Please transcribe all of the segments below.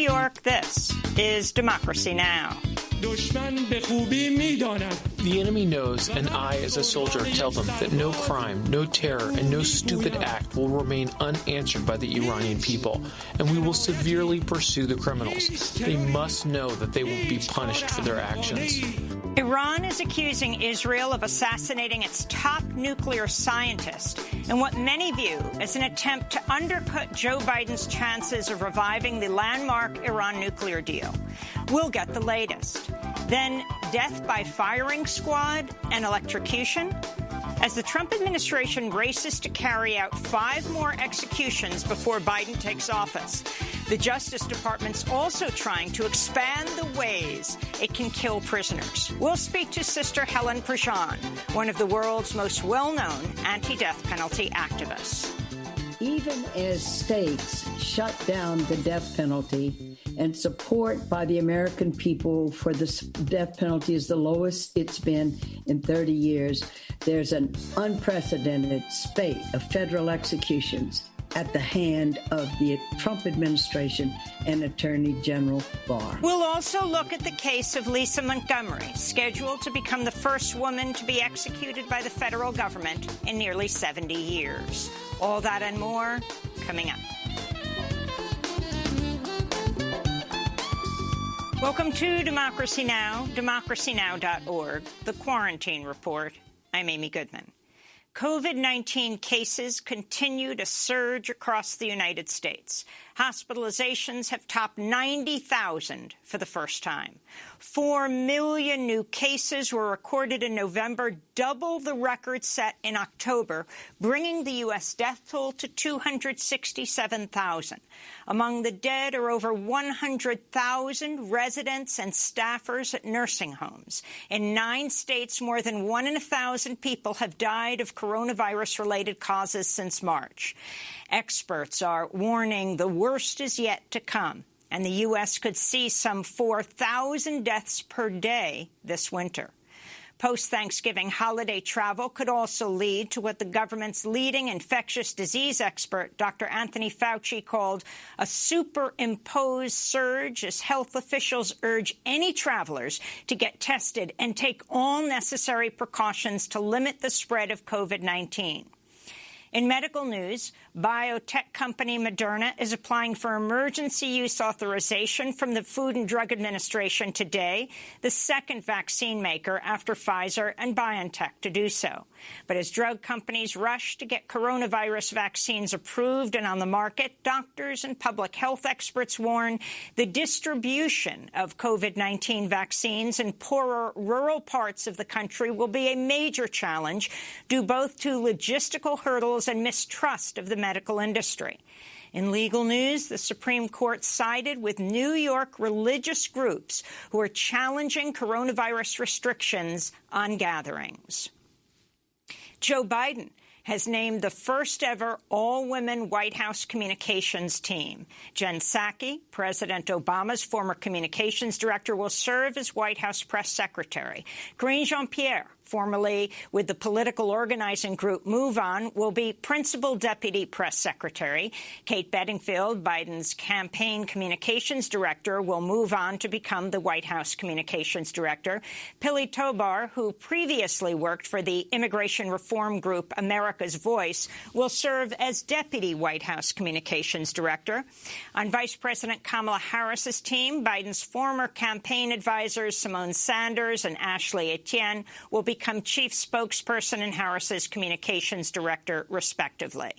York, this is Democracy Now! The enemy knows, and I, as a soldier, tell them that no crime, no terror, and no stupid act will remain unanswered by the Iranian people, and we will severely pursue the criminals. They must know that they will be punished for their actions. Iran is accusing Israel of assassinating its top nuclear scientist in what many view as an attempt to undercut Joe Biden's chances of reviving the landmark Iran nuclear deal. We'll get the latest. Then, death by firing squad and electrocution? As the Trump administration races to carry out 5 more executions before Biden takes office, the Justice Department's also trying to expand the ways it can kill prisoners. We'll speak to Sister Helen Prejean, one of the world's most well-known anti-death penalty activists. Even as states shut down the death penalty and support by the American people for the death penalty is the lowest it's been in 30 years, there's an unprecedented spate of federal executions at the hand of the Trump administration and Attorney General Barr. We'll also look at the case of Lisa Montgomery, scheduled to become the first woman to be executed by the federal government in nearly 70 years. All that and more coming up. Welcome to Democracy Now!, democracynow.org, The Quarantine Report. I'm Amy Goodman. COVID-19 cases continue to surge across the United States. Hospitalizations have topped 90,000 for the first time. 4 million new cases were recorded in November, double the record set in October, bringing the U.S. death toll to 267,000. Among the dead are over 100,000 residents and staffers at nursing homes. In 9 states, more than 1 in 1,000 people have died of coronavirus-related causes since March. Experts are warning the worst is yet to come, and the U.S. could see some 4,000 deaths per day this winter. Post-Thanksgiving holiday travel could also lead to what the government's leading infectious disease expert, Dr. Anthony Fauci, called a superimposed surge as health officials urge any travelers to get tested and take all necessary precautions to limit the spread of COVID-19. In medical news, biotech company Moderna is applying for emergency use authorization from the Food and Drug Administration today, the second vaccine maker after Pfizer and BioNTech to do so. But as drug companies rush to get coronavirus vaccines approved and on the market, doctors and public health experts warn the distribution of COVID-19 vaccines in poorer rural parts of the country will be a major challenge, due both to logistical hurdles and mistrust of the medical industry. In legal news, the Supreme Court sided with New York religious groups who are challenging coronavirus restrictions on gatherings. Joe Biden has named the first-ever all-women White House communications team. Jen Psaki, President Obama's former communications director, will serve as White House press secretary. Karine Jean-Pierre, formerly with the political organizing group Move On, will be principal deputy press secretary. Kate Bedingfield, Biden's campaign communications director, will move on to become the White House communications director. Pili Tobar, who previously worked for the immigration reform group America's Voice, will serve as deputy White House communications director. On Vice President Kamala Harris's team, Biden's former campaign advisors Simone Sanders and Ashley Etienne will become chief spokesperson and Harris's communications director, respectively.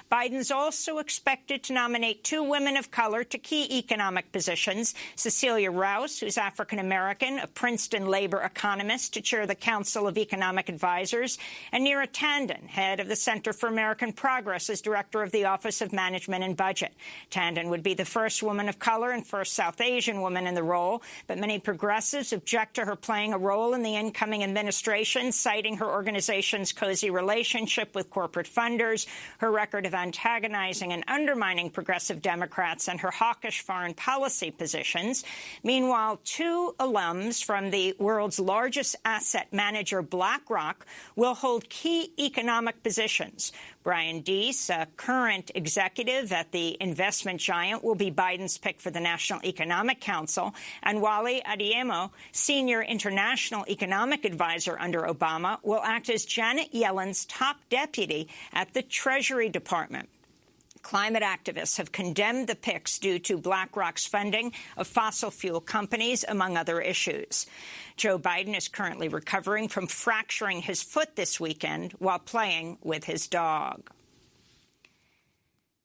Biden's also expected to nominate 2 women of color to key economic positions: Cecilia Rouse, who's African-American, a Princeton labor economist, to chair the Council of Economic Advisors, and Neera Tanden, head of the Center for American Progress, as director of the Office of Management and Budget. Tanden would be the first woman of color and first South Asian woman in the role, but many progressives object to her playing a role in the incoming administration, citing her organization's cozy relationship with corporate funders, her record of antagonizing and undermining progressive Democrats, and her hawkish foreign policy positions. Meanwhile, 2 alums from the world's largest asset manager, BlackRock, will hold key economic positions. Brian Deese, a current executive at the investment giant, will be Biden's pick for the National Economic Council, and Wally Adeyemo, senior international economic advisor under Obama, will act as Janet Yellen's top deputy at the Treasury Department. Climate activists have condemned the picks due to BlackRock's funding of fossil fuel companies, among other issues. Joe Biden is currently recovering from fracturing his foot this weekend while playing with his dog.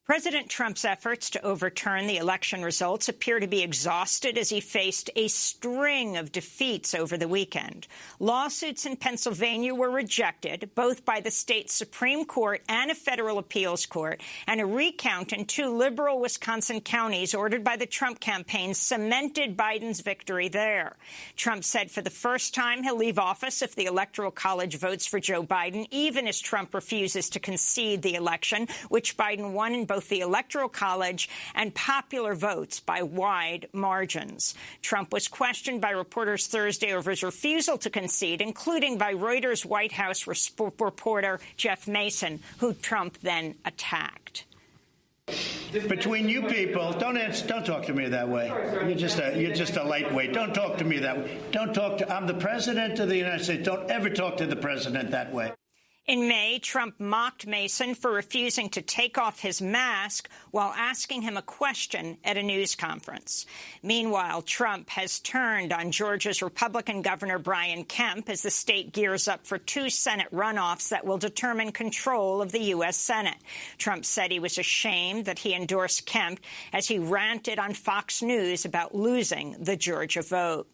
President Trump's efforts to overturn the election results appear to be exhausted as he faced a string of defeats over the weekend. Lawsuits in Pennsylvania were rejected, both by the state Supreme Court and a federal appeals court, and a recount in 2 liberal Wisconsin counties ordered by the Trump campaign cemented Biden's victory there. Trump said for the first time he'll leave office if the Electoral College votes for Joe Biden, even as Trump refuses to concede the election, which Biden won in both the Electoral College and popular votes by wide margins. Trump was questioned by reporters Thursday over his refusal to concede, including by Reuters White House reporter Jeff Mason, who Trump then attacked. Between you people, don't talk to me that way. You're just a lightweight. Don't talk to me that way. I'm the president of the United States. Don't ever talk to the president that way. In May, Trump mocked Mason for refusing to take off his mask while asking him a question at a news conference. Meanwhile, Trump has turned on Georgia's Republican Governor Brian Kemp as the state gears up for 2 Senate runoffs that will determine control of the U.S. Senate. Trump said he was ashamed that he endorsed Kemp as he ranted on Fox News about losing the Georgia vote.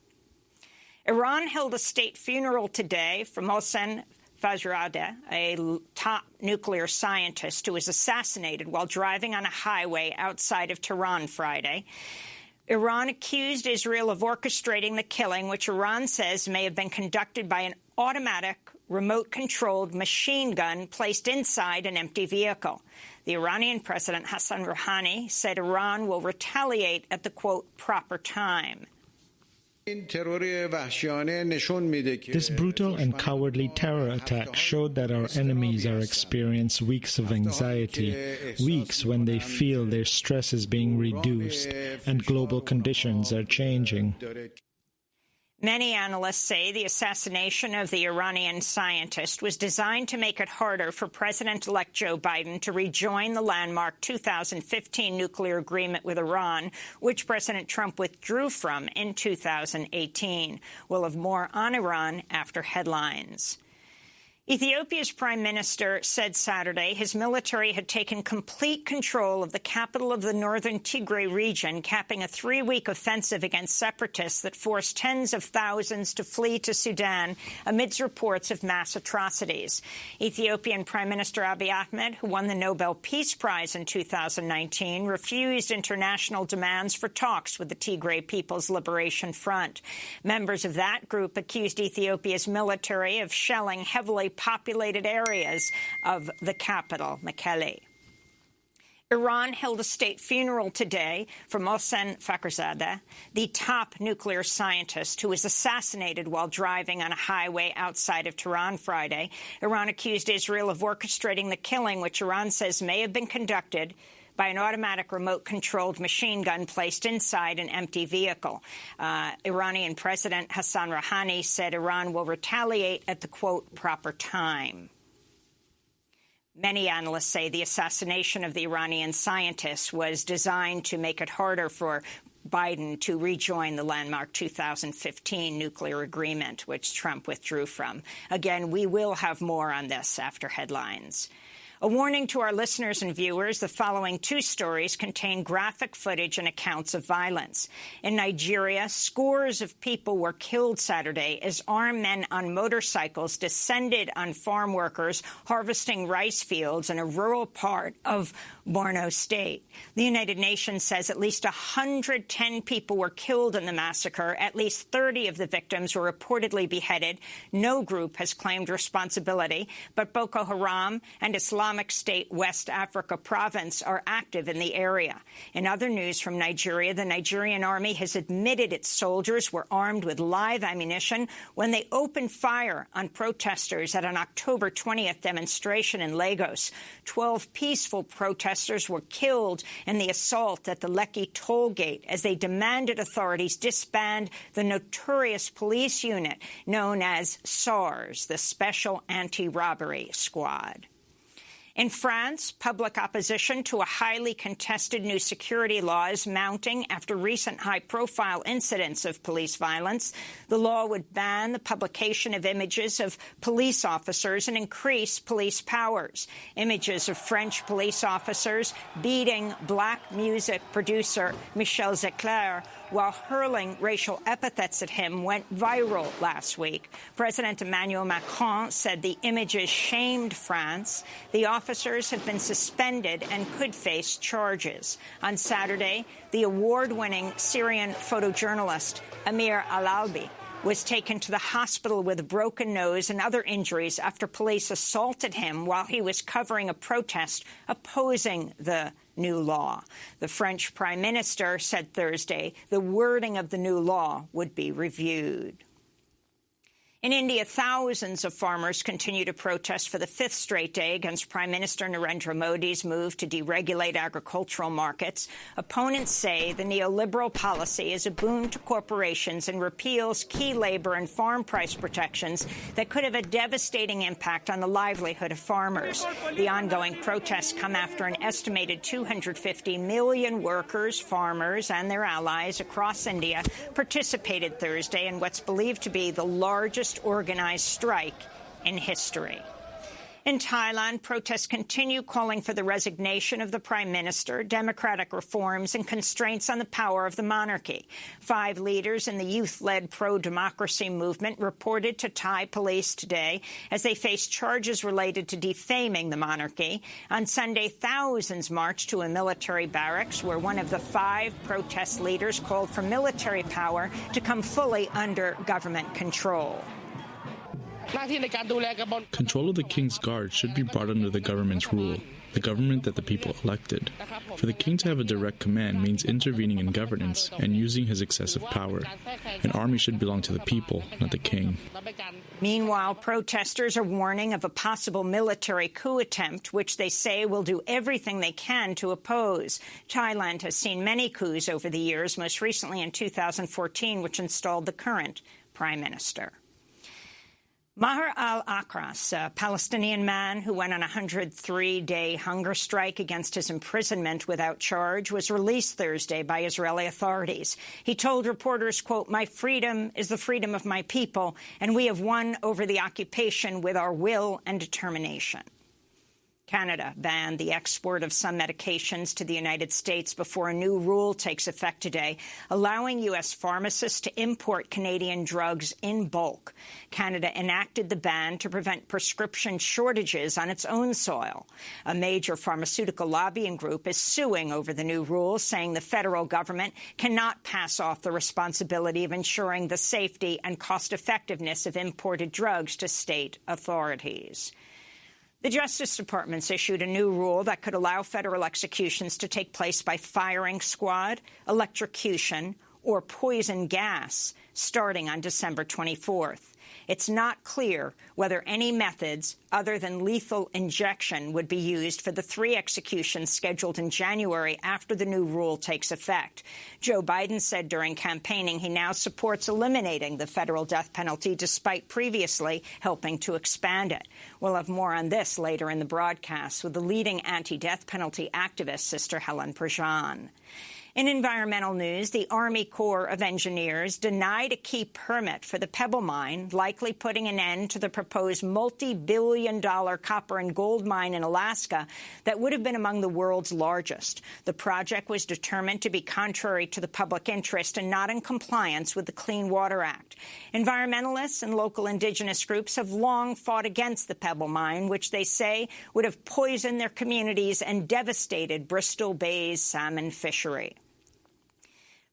Iran held a state funeral today for Mohsen Fakhrizadeh, a top nuclear scientist who was assassinated while driving on a highway outside of Tehran Friday. Iran accused Israel of orchestrating the killing, which Iran says may have been conducted by an automatic, remote-controlled machine gun placed inside an empty vehicle. The Iranian President Hassan Rouhani said Iran will retaliate at the, quote, proper time. This brutal and cowardly terror attack showed that our enemies are experiencing weeks of anxiety, weeks when they feel their stress is being reduced and global conditions are changing. Many analysts say the assassination of the Iranian scientist was designed to make it harder for President-elect Joe Biden to rejoin the landmark 2015 nuclear agreement with Iran, which President Trump withdrew from in 2018. We'll have more on Iran after headlines. Ethiopia's prime minister said Saturday his military had taken complete control of the capital of the northern Tigray region, capping a 3-week offensive against separatists that forced tens of thousands to flee to Sudan amidst reports of mass atrocities. Ethiopian Prime Minister Abiy Ahmed, who won the Nobel Peace Prize in 2019, refused international demands for talks with the Tigray People's Liberation Front. Members of that group accused Ethiopia's military of shelling heavily populated areas of the capital, Mekelle. Iran held a state funeral today for Mohsen Fakhrizadeh, the top nuclear scientist who was assassinated while driving on a highway outside of Tehran Friday. Iran accused Israel of orchestrating the killing, which Iran says may have been conducted by an automatic remote-controlled machine gun placed inside an empty vehicle. Iranian President Hassan Rouhani said Iran will retaliate at the, quote, proper time. Many analysts say the assassination of the Iranian scientist was designed to make it harder for Biden to rejoin the landmark 2015 nuclear agreement, which Trump withdrew from. Again, we will have more on this after headlines. A warning to our listeners and viewers, the following 2 stories contain graphic footage and accounts of violence. In Nigeria, scores of people were killed Saturday as armed men on motorcycles descended on farm workers harvesting rice fields in a rural part of Borno State. The United Nations says at least 110 people were killed in the massacre. At least 30 of the victims were reportedly beheaded. No group has claimed responsibility, but Boko Haram and Islamic Islamic State West Africa province are active in the area. In other news from Nigeria, the Nigerian army has admitted its soldiers were armed with live ammunition when they opened fire on protesters at an October 20th demonstration in Lagos. 12 peaceful protesters were killed in the assault at the Lekki toll gate as they demanded authorities disband the notorious police unit known as SARS, the Special Anti-Robbery Squad. In France, public opposition to a highly contested new security law is mounting after recent high-profile incidents of police violence. The law would ban the publication of images of police officers and increase police powers. Images of French police officers beating black music producer Michel Zecler while hurling racial epithets at him went viral last week. President Emmanuel Macron said the images shamed France. The officers have been suspended and could face charges. On Saturday, the award-winning Syrian photojournalist Amir Al-Albi was taken to the hospital with a broken nose and other injuries after police assaulted him while he was covering a protest opposing the new law. The French Prime Minister said Thursday the wording of the new law would be reviewed. In India, thousands of farmers continue to protest for the fifth straight day against Prime Minister Narendra Modi's move to deregulate agricultural markets. Opponents say the neoliberal policy is a boon to corporations and repeals key labor and farm price protections that could have a devastating impact on the livelihood of farmers. The ongoing protests come after an estimated 250 million workers, farmers, and their allies across India participated Thursday in what's believed to be the largest organized strike in history. In Thailand, protests continue calling for the resignation of the prime minister, democratic reforms, and constraints on the power of the monarchy. 5 leaders in the youth-led pro-democracy movement reported to Thai police today as they face charges related to defaming the monarchy. On Sunday, thousands marched to a military barracks where one of the 5 protest leaders called for military power to come fully under government control. Control of the King's Guard should be brought under the government's rule, the government that the people elected. For the king to have a direct command means intervening in governance and using his excessive power. An army should belong to the people, not the king. Meanwhile, protesters are warning of a possible military coup attempt, which they say will do everything they can to oppose. Thailand has seen many coups over the years, most recently in 2014, which installed the current prime minister. Maher al-Akras, a Palestinian man who went on a 103-day hunger strike against his imprisonment without charge, was released Thursday by Israeli authorities. He told reporters, quote, "My freedom is the freedom of my people, and we have won over the occupation with our will and determination." Canada banned the export of some medications to the United States before a new rule takes effect today, allowing U.S. pharmacists to import Canadian drugs in bulk. Canada enacted the ban to prevent prescription shortages on its own soil. A major pharmaceutical lobbying group is suing over the new rules, saying the federal government cannot pass off the responsibility of ensuring the safety and cost-effectiveness of imported drugs to state authorities. The Justice Department's issued a new rule that could allow federal executions to take place by firing squad, electrocution, or poison gas starting on December 24th. It's not clear whether any methods other than lethal injection would be used for the 3 executions scheduled in January after the new rule takes effect. Joe Biden said during campaigning he now supports eliminating the federal death penalty despite previously helping to expand it. We'll have more on this later in the broadcast with the leading anti-death penalty activist, Sister Helen Prejean. In environmental news, the Army Corps of Engineers denied a key permit for the Pebble Mine, likely putting an end to the proposed multi-billion-dollar copper and gold mine in Alaska that would have been among the world's largest. The project was determined to be contrary to the public interest and not in compliance with the Clean Water Act. Environmentalists and local indigenous groups have long fought against the Pebble Mine, which they say would have poisoned their communities and devastated Bristol Bay's salmon fishery.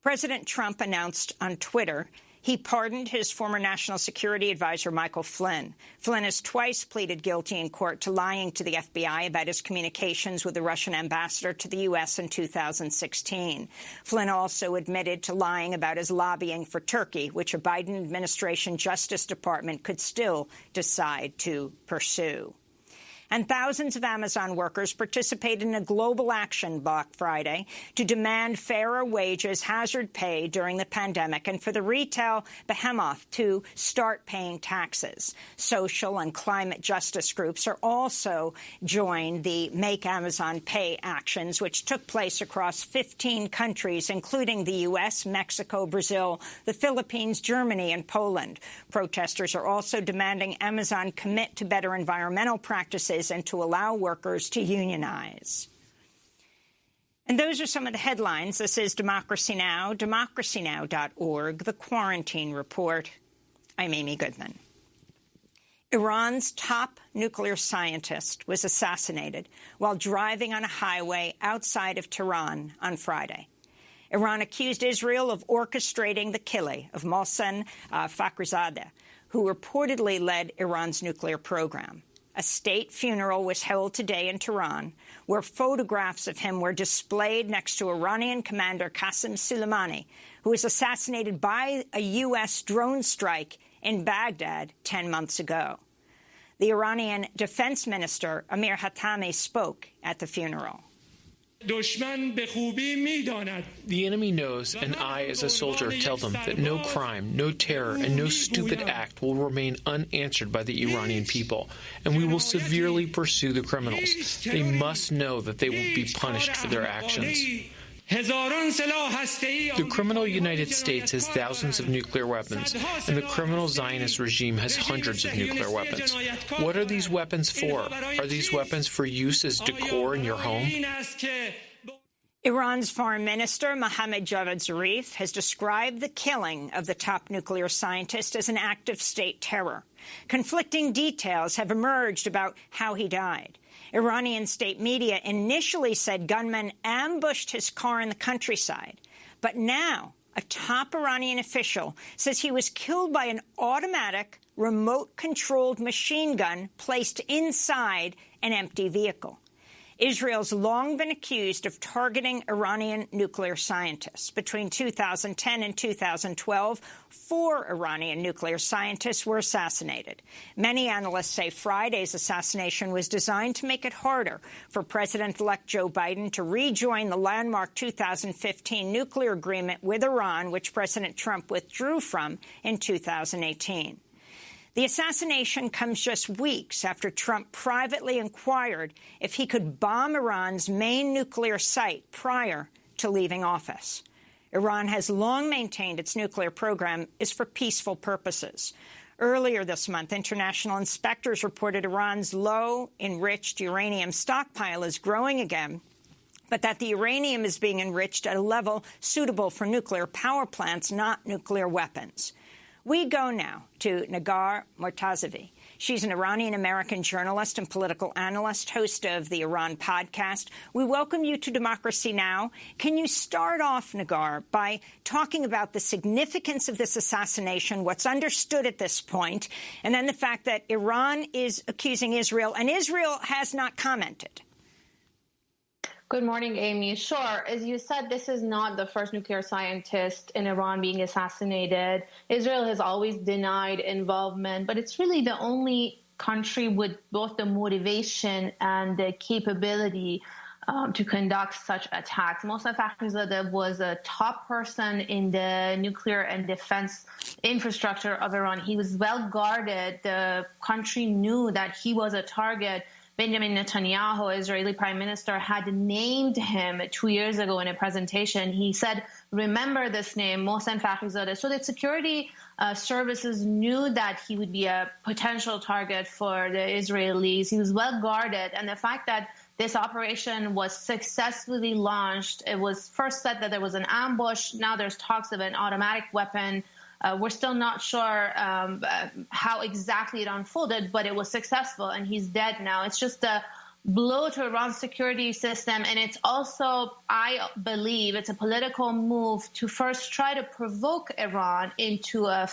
President Trump announced on Twitter He pardoned his former national security advisor, Michael Flynn. Flynn has twice pleaded guilty in court to lying to the FBI about his communications with the Russian ambassador to the U.S. in 2016. Flynn also admitted to lying about his lobbying for Turkey, which a Biden administration Justice Department could still decide to pursue. And thousands of Amazon workers participated in a global action Black Friday to demand fairer wages, hazard pay during the pandemic, and for the retail behemoth to start paying taxes. Social and climate justice groups are also joined the Make Amazon Pay actions, which took place across 15 countries, including the U.S., Mexico, Brazil, the Philippines, Germany, and Poland. Protesters are also demanding Amazon commit to better environmental practices and to allow workers to unionize. And those are some of the headlines. This is Democracy Now!, democracynow.org, The Quarantine Report. I'm Amy Goodman. Iran's top nuclear scientist was assassinated while driving on a highway outside of Tehran on Friday. Iran accused Israel of orchestrating the killing of Mohsen Fakhrizadeh, who reportedly led Iran's nuclear program. A state funeral was held today in Tehran, where photographs of him were displayed next to Iranian commander Qasem Soleimani, who was assassinated by a U.S. drone strike in Baghdad 10 months ago. The Iranian defense minister, Amir Hatami, spoke at the funeral. The enemy knows, and I, as a soldier, tell them that no crime, no terror, and no stupid act will remain unanswered by the Iranian people, and we will severely pursue the criminals. They must know that they will be punished for their actions. The criminal United States has thousands of nuclear weapons, and the criminal Zionist regime has hundreds of nuclear weapons. What are these weapons for? Are these weapons for use as decor in your home? Iran's foreign minister, Mohammad Javad Zarif, has described the killing of the top nuclear scientist as an act of state terror. Conflicting details have emerged about how he died. Iranian state media initially said gunmen ambushed his car in the countryside. But now a top Iranian official says he was killed by an automatic, remote-controlled machine gun placed inside an empty vehicle. Israel's long been accused of targeting Iranian nuclear scientists. Between 2010 and 2012, 4 Iranian nuclear scientists were assassinated. Many analysts say Friday's assassination was designed to make it harder for President-elect Joe Biden to rejoin the landmark 2015 nuclear agreement with Iran, which President Trump withdrew from in 2018. The assassination comes just weeks after Trump privately inquired if he could bomb Iran's main nuclear site prior to leaving office. Iran has long maintained its nuclear program is for peaceful purposes. Earlier this month, international inspectors reported Iran's low-enriched uranium stockpile is growing again, but that the uranium is being enriched at a level suitable for nuclear power plants, not nuclear weapons. We go now to Nagar Mortazavi. She's an Iranian-American journalist and political analyst, host of the Iran podcast. We welcome you to Democracy Now! Can you start off, Nagar, by talking about the significance of this assassination, what's understood at this point, and then the fact that Iran is accusing Israel, and Israel has not commented? Good morning, Amy. Sure. As you said, this is not the first nuclear scientist in Iran being assassinated. Israel has always denied involvement, but it's really the only country with both the motivation and the capability to conduct such attacks. Mohsen Fakhrizadeh was a top person in the nuclear and defense infrastructure of Iran. He was well guarded. The country knew that he was a target. Benjamin Netanyahu, Israeli prime minister, had named him 2 years ago in a presentation. He said, remember this name, Mohsen Fakhrizadeh. So the security services knew that he would be a potential target for the Israelis. He was well guarded. And the fact that this operation was successfully launched, it was first said that there was an ambush. Now there's talks of an automatic weapon. We're still not sure how exactly it unfolded, but it was successful, and he's dead now. It's just blow to Iran's security system. And it's also, I believe, it's a political move to first try to provoke Iran into a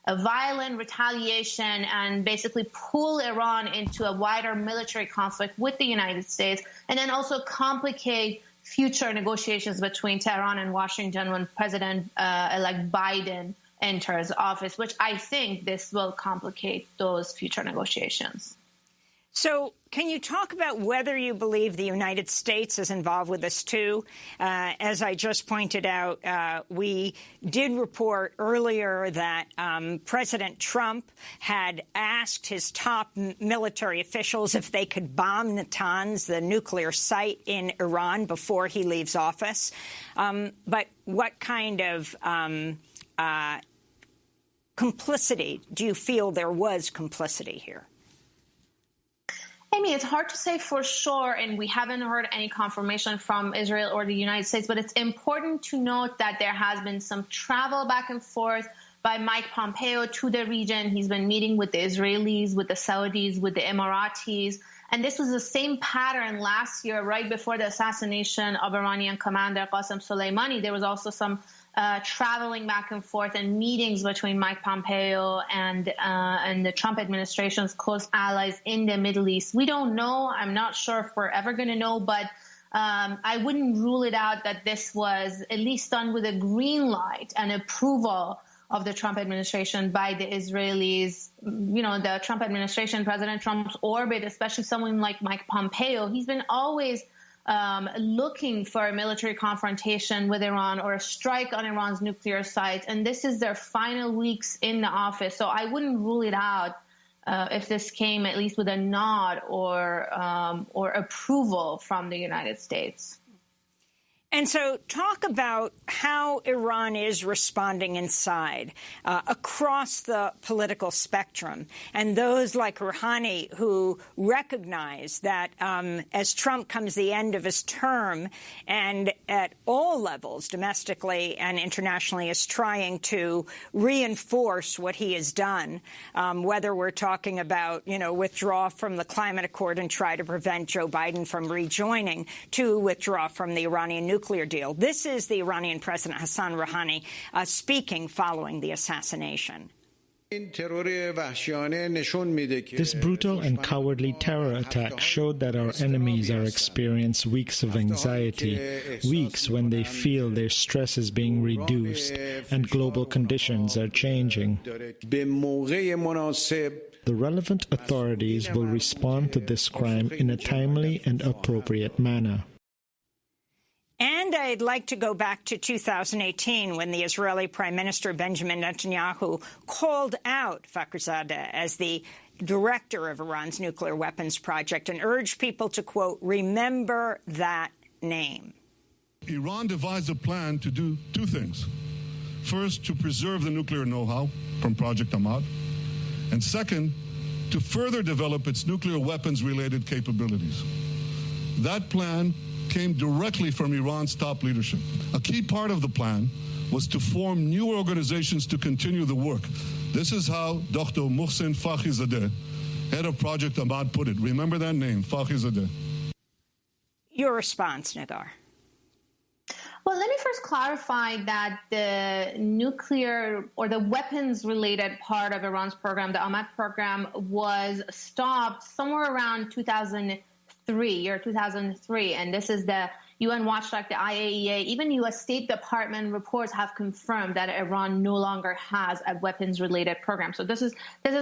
violent retaliation and basically pull Iran into a wider military conflict with the United States, and then also complicate future negotiations between Tehran and Washington when President-elect Biden enters office, which I think this will complicate those future negotiations. So can you talk about whether you believe the United States is involved with this, too? As I just pointed out, we did report earlier that President Trump had asked his top military officials if they could bomb Natanz, the nuclear site in Iran, before he leaves office. But what kind of complicity do you feel there was complicity here? Amy, it's hard to say for sure, and we haven't heard any confirmation from Israel or the United States, but it's important to note that there has been some travel back and forth by Mike Pompeo to the region. He's been meeting with the Israelis, with the Saudis, with the Emiratis, and this was the same pattern last year, right before the assassination of Iranian commander Qasem Soleimani. There was also some traveling back and forth and meetings between Mike Pompeo and the Trump administration's close allies in the Middle East. We don't know. I'm not sure if we're ever going to know, but I wouldn't rule it out that this was at least done with a green light and approval of the Trump administration by the Israelis. You know, the Trump administration, President Trump's orbit, especially someone like Mike Pompeo, he's been always looking for a military confrontation with Iran or a strike on Iran's nuclear sites. And this is their final weeks in the office. So I wouldn't rule it out if this came at least with a nod or approval from the United States. And so talk about how Iran is responding inside, across the political spectrum, and those like Rouhani who recognize that as Trump comes to the end of his term and at all levels, domestically and internationally, is trying to reinforce what he has done, whether we're talking about, withdraw from the climate accord and try to prevent Joe Biden from rejoining, to withdraw from the Iranian nuclear deal. This is the Iranian President Hassan Rouhani speaking following the assassination. This brutal and cowardly terror attack showed that our enemies are experiencing weeks of anxiety, weeks when they feel their stress is being reduced and global conditions are changing. The relevant authorities will respond to this crime in a timely and appropriate manner. And I'd like to go back to 2018 when the Israeli Prime Minister Benjamin Netanyahu called out Fakhrizadeh as the director of Iran's nuclear weapons project and urged people to, quote, remember that name. Iran devised a plan to do two things. First, to preserve the nuclear know-how from Project Ahmad. And second, to further develop its nuclear weapons-related capabilities. That plan came directly from Iran's top leadership. A key part of the plan was to form new organizations to continue the work. This is how Dr. Mohsen Fakhrizadeh, head of Project Ahmad, put it. Remember that name, Fakhrizadeh. Your response, Nagar. Well, let me first clarify that the nuclear or the weapons-related part of Iran's program, the Ahmad program, was stopped somewhere around 2003, and this is the UN watchdog, the IAEA. Even U.S. State Department reports have confirmed that Iran no longer has a weapons-related program. So this is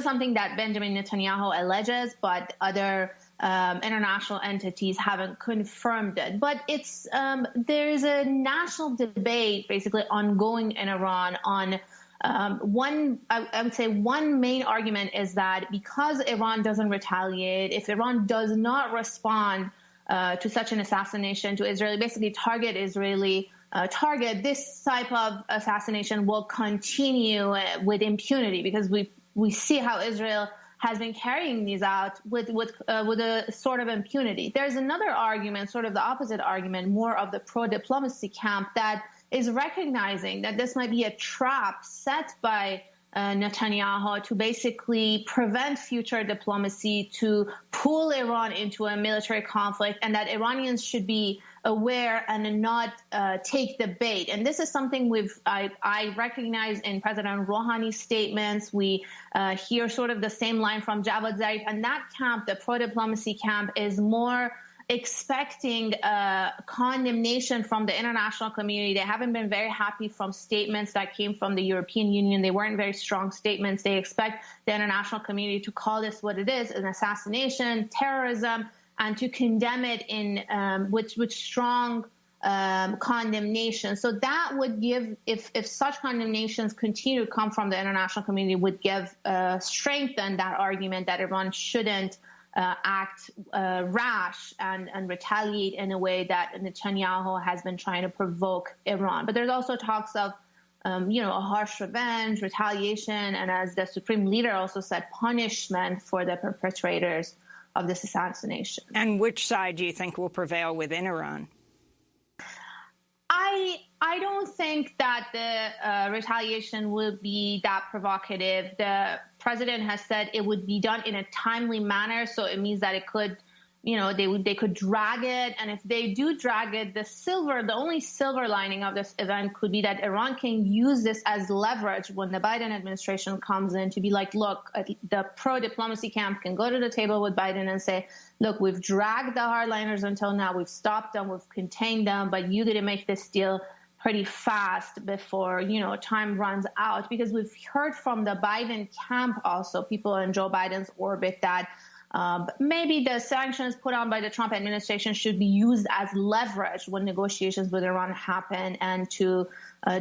something that Benjamin Netanyahu alleges, but other international entities haven't confirmed it. But it's there is a national debate basically ongoing in Iran on I would say one main argument is that because Iran doesn't retaliate, if Iran does not respond to such an assassination to Israel, basically target Israeli target, this type of assassination will continue with impunity because we see how Israel has been carrying these out with a sort of impunity. There's another argument, sort of the opposite argument, more of the pro-diplomacy camp, that is recognizing that this might be a trap set by Netanyahu to basically prevent future diplomacy, to pull Iran into a military conflict, and that Iranians should be aware and not take the bait. And this is something I recognize in President Rouhani's statements. We hear sort of the same line from Javad Zarif, and that camp, the pro-diplomacy camp, is more expecting condemnation from the international community. They haven't been very happy from statements that came from the European Union. They weren't very strong statements. They expect the international community to call this what it is, an assassination, terrorism, and to condemn it with strong condemnation. So that would give, if such condemnations continue to come from the international community, would give strengthen that argument that Iran shouldn't act rash and retaliate in a way that Netanyahu has been trying to provoke Iran. But there's also talks of, a harsh revenge, retaliation, and as the supreme leader also said, punishment for the perpetrators of this assassination. And which side do you think will prevail within Iran? I don't think that the retaliation will be that provocative. The president has said it would be done in a timely manner, so it means that it could, they could drag it. And if they do drag it, the only silver lining of this event could be that Iran can use this as leverage when the Biden administration comes in to be like, look, the pro-diplomacy camp can go to the table with Biden and say, look, we've dragged the hardliners until now. We've stopped them. We've contained them. But you got to make this deal pretty fast before, time runs out. Because we've heard from the Biden camp also, people in Joe Biden's orbit, that maybe the sanctions put on by the Trump administration should be used as leverage when negotiations with Iran happen and to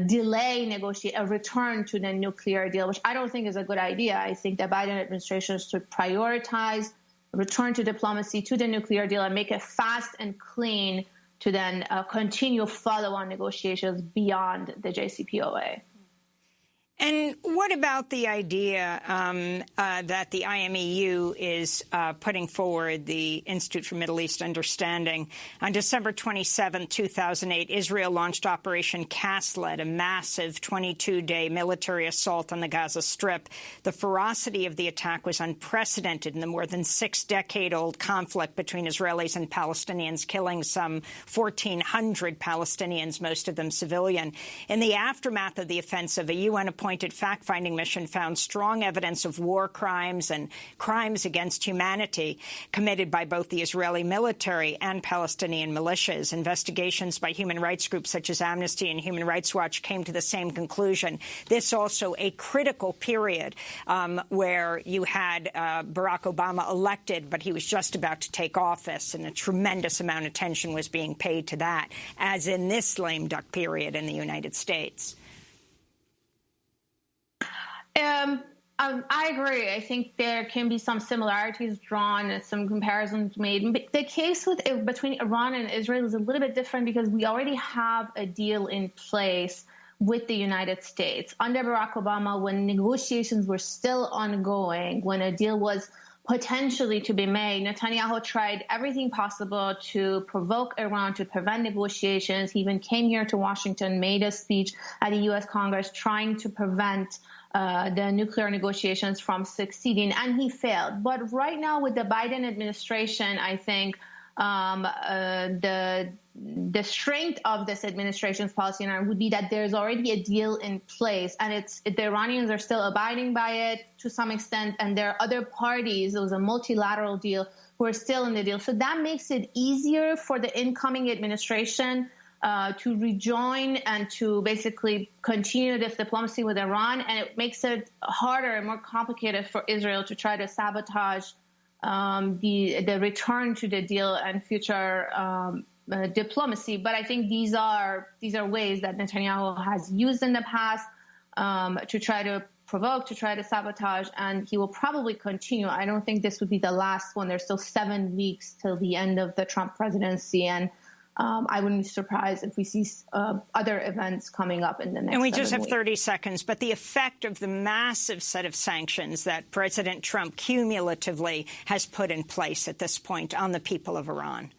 delay a return to the nuclear deal, which I don't think is a good idea. I think the Biden administration should prioritize return to diplomacy, to the nuclear deal, and make it fast and clean to then continue follow-on negotiations beyond the JCPOA. And what about the idea that the IMEU is putting forward, the Institute for Middle East Understanding? On December 27, 2008, Israel launched Operation Castlet, a massive 22-day military assault on the Gaza Strip. The ferocity of the attack was unprecedented in the more than 6-decade-old conflict between Israelis and Palestinians, killing some 1,400 Palestinians, most of them civilian. In the aftermath of the offensive, a UN-appointed fact-finding mission found strong evidence of war crimes and crimes against humanity committed by both the Israeli military and Palestinian militias. Investigations by human rights groups such as Amnesty and Human Rights Watch came to the same conclusion. This also a critical period where you had Barack Obama elected, but he was just about to take office, and a tremendous amount of attention was being paid to that, as in this lame duck period in the United States. I agree. I think there can be some similarities drawn and some comparisons made. The case between Iran and Israel is a little bit different because we already have a deal in place with the United States. Under Barack Obama, when negotiations were still ongoing, when a deal was potentially to be made, Netanyahu tried everything possible to provoke Iran, to prevent negotiations. He even came here to Washington, made a speech at the U.S. Congress trying to prevent the nuclear negotiations from succeeding, and he failed. But right now with the Biden administration, I think the strength of this administration's policy in Iran would be that there's already a deal in place, and the Iranians are still abiding by it to some extent, and there are other parties, it was a multilateral deal, who are still in the deal. So that makes it easier for the incoming administration to rejoin and to basically continue this diplomacy with Iran, and it makes it harder and more complicated for Israel to try to sabotage the return to the deal and future diplomacy. But I think these are ways that Netanyahu has used in the past to try to provoke, to try to sabotage, and he will probably continue. I don't think this would be the last one. There's still 7 weeks till the end of the Trump presidency, and I wouldn't be surprised if we see other events coming up in the next. And we just have 30 seconds, but the effect of the massive set of sanctions that President Trump cumulatively has put in place at this point on the people of Iran.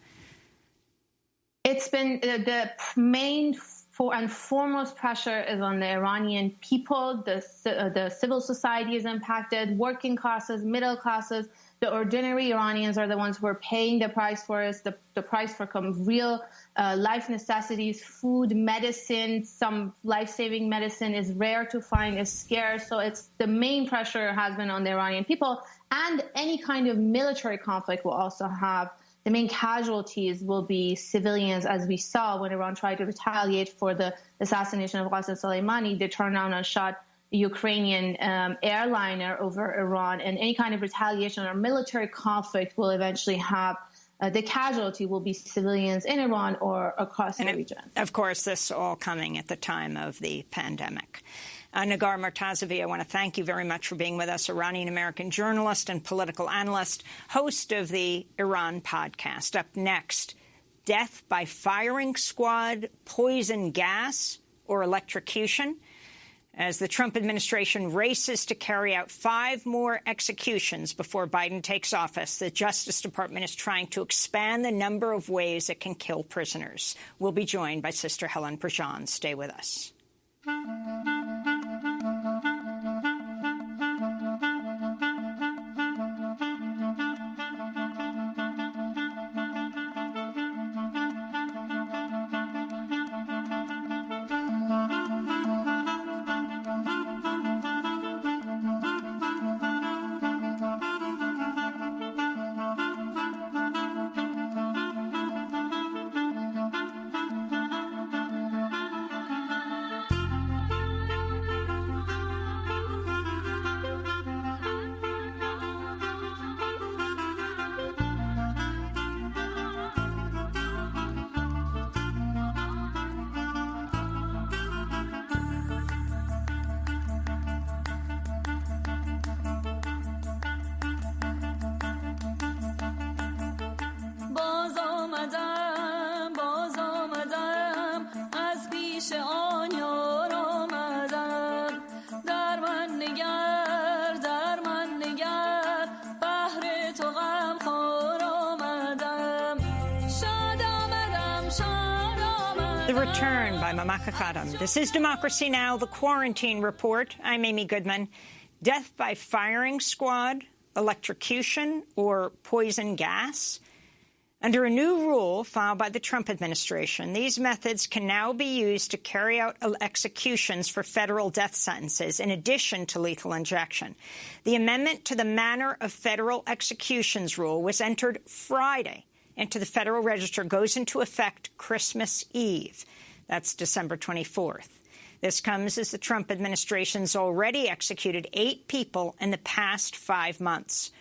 It's been the main foremost pressure is on the Iranian people. The civil society is impacted. Working classes, middle classes, the ordinary Iranians are the ones who are paying the price for it. The price for real life necessities, food, medicine. Some life-saving medicine is rare to find, is scarce. So it's the main pressure has been on the Iranian people. And any kind of military conflict will also have the main casualties will be civilians, as we saw when Iran tried to retaliate for the assassination of Qasem Soleimani. They turned around and shot a Ukrainian airliner over Iran. And any kind of retaliation or military conflict will eventually have the casualty will be civilians in Iran or across the region. Of course, this all coming at the time of the pandemic. Nagar Mortazavi, I want to thank you very much for being with us, Iranian-American journalist and political analyst, host of the Iran podcast. Up next, death by firing squad, poison gas, or electrocution? As the Trump administration races to carry out 5 more executions before Biden takes office, the Justice Department is trying to expand the number of ways it can kill prisoners. We'll be joined by Sister Helen Prejean. Stay with us. Return by Mamaka Khatam. This is Democracy Now!, the Quarantine Report. I'm Amy Goodman. Death by firing squad, electrocution, or poison gas? Under a new rule filed by the Trump administration, these methods can now be used to carry out executions for federal death sentences, in addition to lethal injection. The amendment to the manner of federal executions rule was entered Friday into the Federal Register, goes into effect Christmas Eve. That's December 24th. This comes as the Trump administration's already executed 8 people in the past 5 months.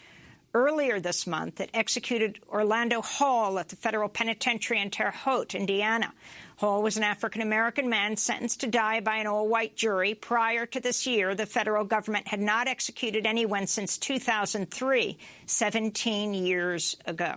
Earlier this month, it executed Orlando Hall at the federal penitentiary in Terre Haute, Indiana. Hall was an African-American man sentenced to die by an all-white jury. Prior to this year, the federal government had not executed anyone since 2003, 17 years ago.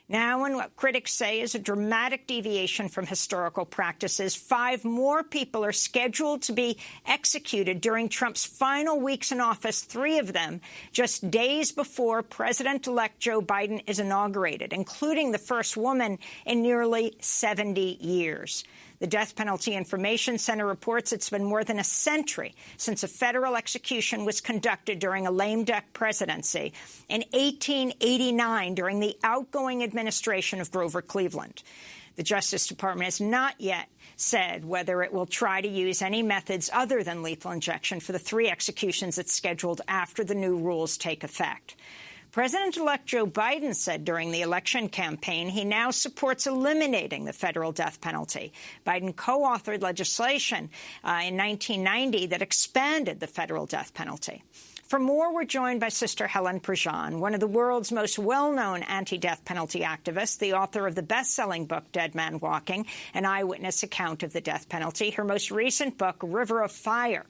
Now, in what critics say is a dramatic deviation from historical practices, 5 more people are scheduled to be executed during Trump's final weeks in office, 3 of them just days before President-elect Joe Biden is inaugurated, including the first woman in nearly 70 years. The Death Penalty Information Center reports it's been more than a century since a federal execution was conducted during a lame duck presidency in 1889 during the outgoing administration of Grover Cleveland. The Justice Department has not yet said whether it will try to use any methods other than lethal injection for the 3 executions it's scheduled after the new rules take effect. President-elect Joe Biden said during the election campaign he now supports eliminating the federal death penalty. Biden co-authored legislation in 1990 that expanded the federal death penalty. For more, we're joined by Sister Helen Prejean, one of the world's most well-known anti-death penalty activists, the author of the best-selling book Dead Man Walking, an eyewitness account of the death penalty. Her most recent book, River of Fire,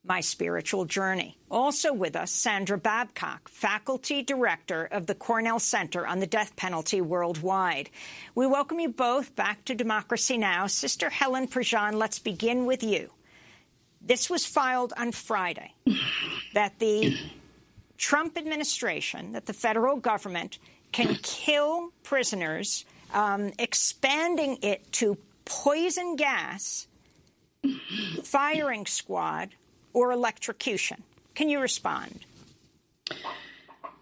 My Spiritual Journey. Also with us, Sandra Babcock, Faculty Director of the Cornell Center on the Death Penalty Worldwide. We welcome you both back to Democracy Now! Sister Helen Prejean, let's begin with you. This was filed on Friday, that the Trump administration, that the federal government can kill prisoners, expanding it to poison gas, firing squad, or electrocution? Can you respond?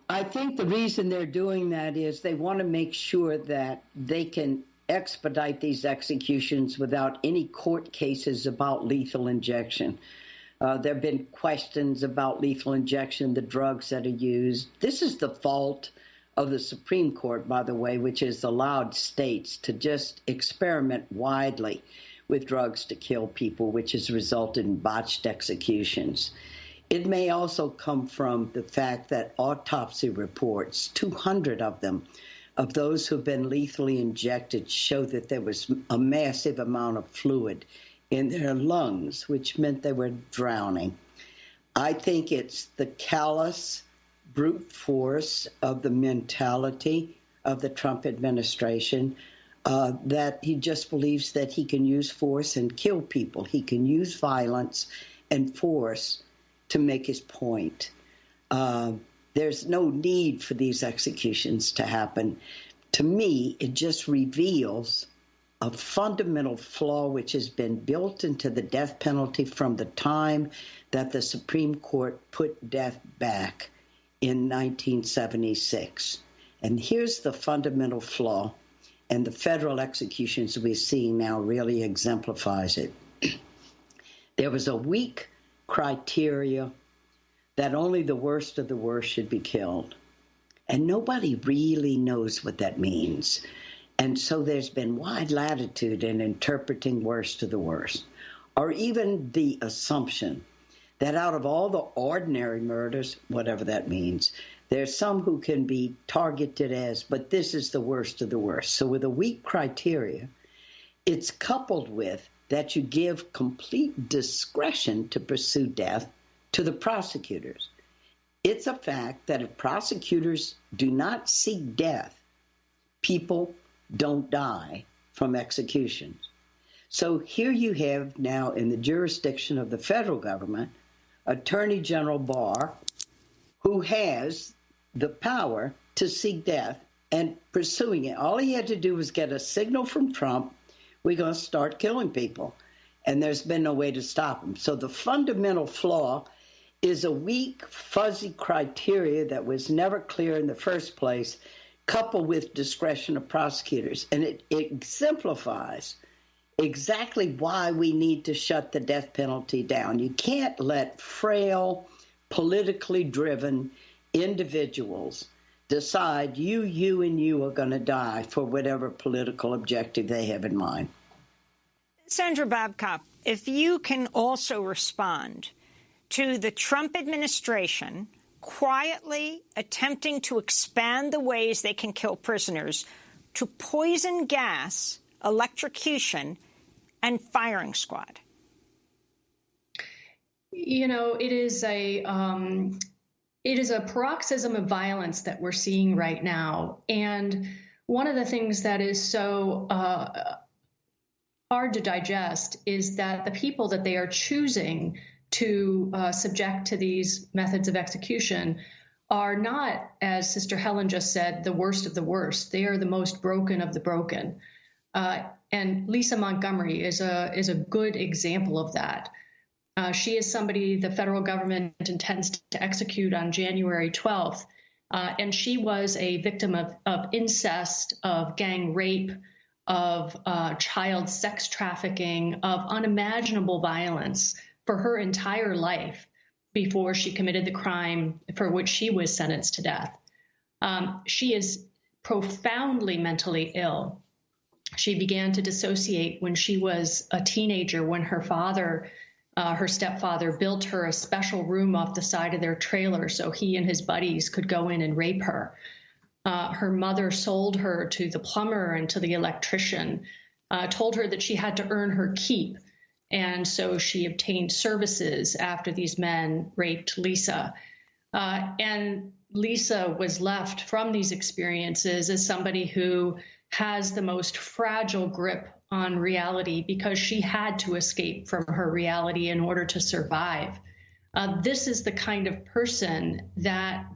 I think the reason they're doing that is they want to make sure that they can expedite these executions without any court cases about lethal injection. There have been questions about lethal injection, the drugs that are used. This is the fault of the Supreme Court, by the way, which has allowed states to just experiment widely with drugs to kill people, which has resulted in botched executions. It may also come from the fact that autopsy reports, 200 of them, of those who've been lethally injected, show that there was a massive amount of fluid in their lungs, which meant they were drowning. I think it's the callous brute force of the mentality of the Trump administration, that he just believes that he can use force and kill people. He can use violence and force to make his point. There's no need for these executions to happen. To me, it just reveals a fundamental flaw which has been built into the death penalty from the time that the Supreme Court put death back in 1976. And here's the fundamental flaw, and the federal executions we're seeing now really exemplifies it. There was a weak criteria that only the worst of the worst should be killed. And nobody really knows what that means. And so there's been wide latitude in interpreting worst of the worst, or even the assumption that out of all the ordinary murders, whatever that means, there's some who can be targeted as, but this is the worst of the worst. So with a weak criteria, it's coupled with that you give complete discretion to pursue death to the prosecutors. It's a fact that if prosecutors do not seek death, people don't die from executions. So here you have now in the jurisdiction of the federal government, Attorney General Barr, who has the power to seek death and pursuing it. All he had to do was get a signal from Trump, we're going to start killing people. And there's been no way to stop him. So the fundamental flaw is a weak, fuzzy criteria that was never clear in the first place, coupled with discretion of prosecutors. And it exemplifies exactly why we need to shut the death penalty down. You can't let frail, politically driven individuals decide you, and you are going to die for whatever political objective they have in mind. Sandra Babcock, if you can also respond to the Trump administration quietly attempting to expand the ways they can kill prisoners to poison gas, electrocution, and firing squad. You know, it is a paroxysm of violence that we're seeing right now. And one of the things that is so hard to digest is that the people that they are choosing to subject to these methods of execution are not, as Sister Helen just said, the worst of the worst. They are the most broken of the broken. And Lisa Montgomery is a good example of that. She is somebody the federal government intends to execute on January 12th. And she was a victim of incest, of gang rape, of child sex trafficking, of unimaginable violence for her entire life before she committed the crime for which she was sentenced to death. She is profoundly mentally ill. She began to dissociate when she was a teenager, when her father, her stepfather, built her a special room off the side of their trailer so he and his buddies could go in and rape her. Her mother sold her to the plumber and to the electrician, told her that she had to earn her keep. And so she obtained services after these men raped Lisa. And Lisa was left from these experiences as somebody who has the most fragile grip on reality because she had to escape from her reality in order to survive. This is the kind of person that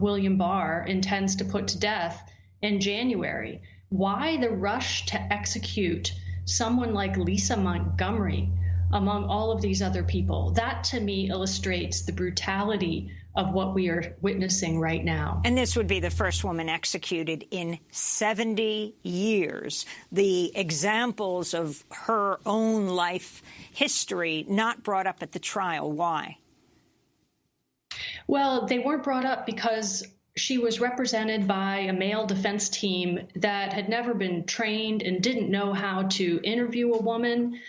William Barr intends to put to death in January. why the rush to execute someone like Lisa Montgomery among all of these other people? That, to me, illustrates the brutality of what we are witnessing right now. And this would be the first woman executed in 70 years. The examples of her own life history not brought up at the trial. Why? Well, they weren't brought up because she was represented by a male defense team that had never been trained and didn't know how to interview a woman.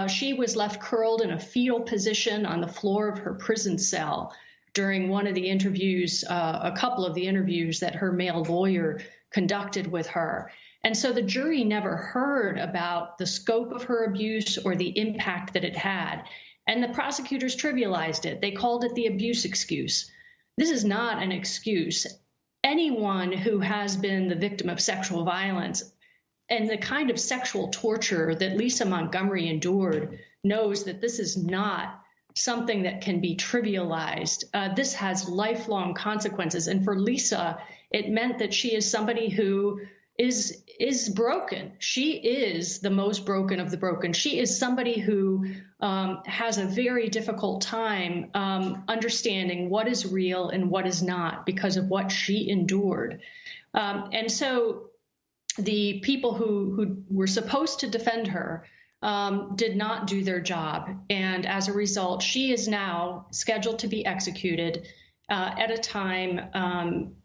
She was left curled in a fetal position on the floor of her prison cell during one of the interviews, a couple of the interviews that her male lawyer conducted with her. And so the jury never heard about the scope of her abuse or the impact that it had. And the prosecutors trivialized it. They called it the abuse excuse. This is not an excuse. Anyone who has been the victim of sexual violence and the kind of sexual torture that Lisa Montgomery endured knows that this is not something that can be trivialized. This has lifelong consequences. And for Lisa, it meant that she is somebody who is broken. She is the most broken of the broken. She is somebody who has a very difficult time understanding what is real and what is not because of what she endured. And so the people who were supposed to defend her did not do their job. And as a result, she is now scheduled to be executed at a time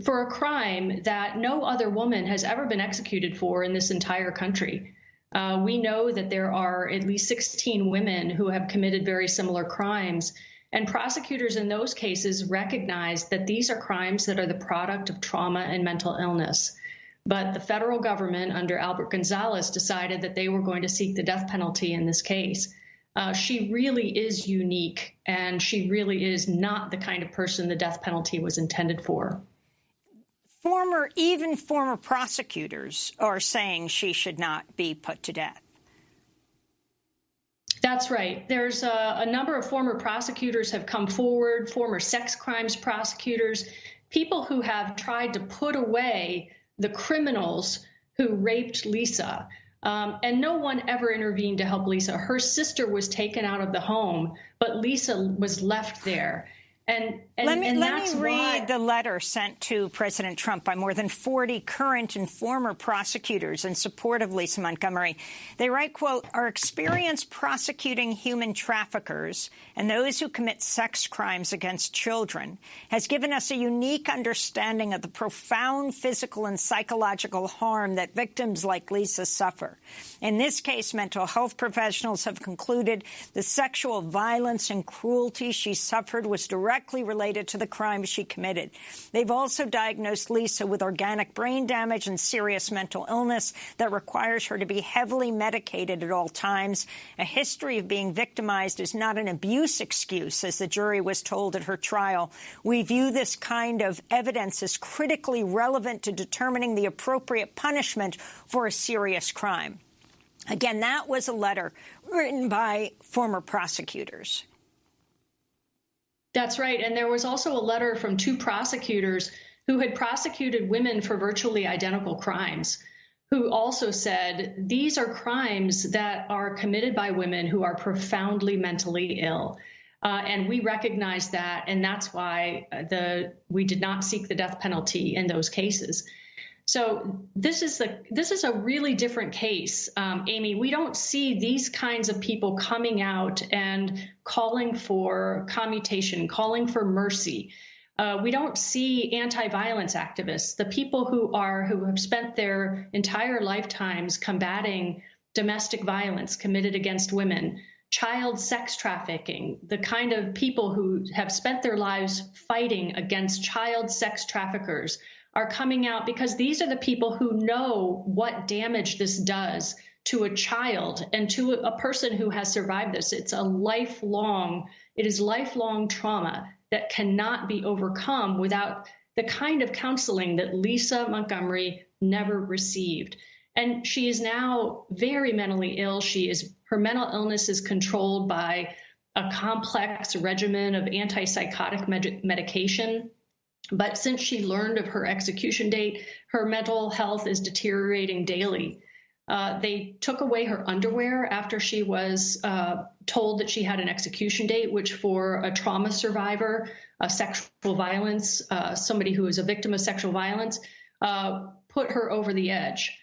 for a crime that no other woman has ever been executed for in this entire country. We know that there are at least 16 women who have committed very similar crimes, and prosecutors in those cases recognize that these are crimes that are the product of trauma and mental illness. But the federal government under Albert Gonzalez decided that they were going to seek the death penalty in this case. She really is unique, and she really is not the kind of person the death penalty was intended for. Even former prosecutors are saying she should not be put to death. That's right. There's a number of former prosecutors have come forward, former sex crimes prosecutors, people who have tried to put away the criminals who raped Lisa. And no one ever intervened to help Lisa. Her sister was taken out of the home, but Lisa was left there. And let me read the letter sent to President Trump by more than 40 current and former prosecutors in support of Lisa Montgomery. They write, quote, "Our experience prosecuting human traffickers and those who commit sex crimes against children has given us a unique understanding of the profound physical and psychological harm that victims like Lisa suffer. In this case, mental health professionals have concluded the sexual violence and cruelty she suffered was directly related to the crimes she committed. They've also diagnosed Lisa with organic brain damage and serious mental illness that requires her to be heavily medicated at all times. A history of being victimized is not an abuse excuse, as the jury was told at her trial. We view this kind of evidence as critically relevant to determining the appropriate punishment for a serious crime." Again, that was a letter written by former prosecutors. That's right. And there was also a letter from two prosecutors who had prosecuted women for virtually identical crimes, who also said these are crimes that are committed by women who are profoundly mentally ill. And we recognize that. And that's why we did not seek the death penalty in those cases. So this is a really different case, Amy. We don't see these kinds of people coming out and calling for commutation, calling for mercy. We don't see anti-violence activists, the people who have spent their entire lifetimes combating domestic violence committed against women, child sex trafficking, the kind of people who have spent their lives fighting against child sex traffickers are coming out because these are the people who know what damage this does to a child and to a person who has survived this. It is lifelong trauma that cannot be overcome without the kind of counseling that Lisa Montgomery never received. And she is now very mentally ill. Her mental illness is controlled by a complex regimen of antipsychotic medication. But since she learned of her execution date, her mental health is deteriorating daily. They took away her underwear after she was told that she had an execution date, which for a trauma survivor, a sexual violence, somebody who is a victim of sexual violence, put her over the edge.